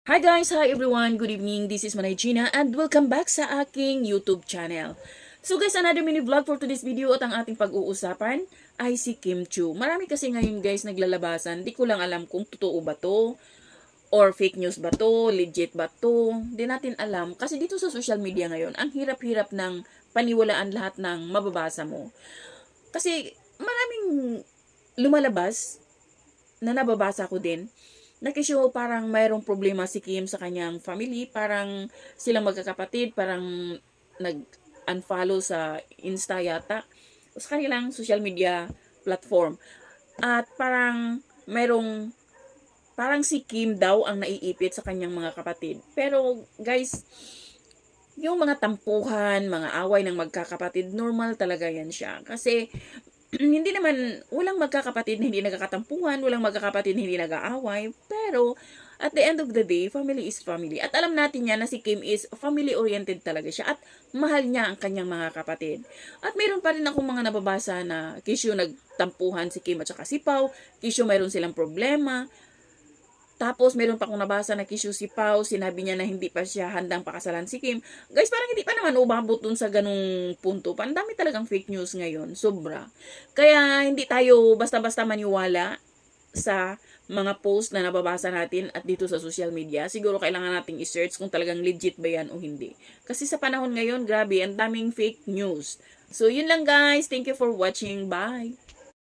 Hi guys! Hi everyone! Good evening! This is Manay Gina and welcome back sa aking YouTube channel. So guys, another mini vlog for today's video at ang ating pag-uusapan ay si Kim Chiu. Marami kasi ngayon guys naglalabasan. Di ko lang alam kung totoo ba to or fake news ba to, legit ba to. Di natin alam kasi dito sa social media ngayon, ang hirap-hirap ng paniwalaan lahat ng mababasa mo. Kasi maraming lumalabas na nababasa ko din nakishow parang mayroong problema si Kim sa kanyang family, parang silang magkakapatid, parang nag-unfollow sa Insta yata, sa kanilang social media platform. At parang parang si Kim daw ang naiipit sa kanyang mga kapatid. Pero guys, yung mga tampuhan, mga away ng magkakapatid, normal talaga yan siya. Kasi hindi naman, walang magkakapatid na hindi nagkakatampuhan, walang magkakapatid na hindi nag-aaway, pero at the end of the day, family is family. At alam natin yan na si Kim is family-oriented talaga siya at mahal niya ang kanyang mga kapatid. At mayroon pa rin akong mga nababasa na kisyo nagtampuhan si Kim at saka si Pao, kisyo mayroon silang problema. Tapos, meron pa akong nabasa na kisyo si Pao, sinabi niya na hindi pa siya handang pakasalan si Kim. Guys, parang hindi pa naman umabot dun sa ganung punto. Ang dami talagang fake news ngayon, sobra. Kaya, hindi tayo basta-basta maniwala sa mga post na nababasa natin at dito sa social media. Siguro kailangan nating i-search kung talagang legit ba yan o hindi. Kasi sa panahon ngayon, grabe, ang daming fake news. So, yun lang guys. Thank you for watching. Bye!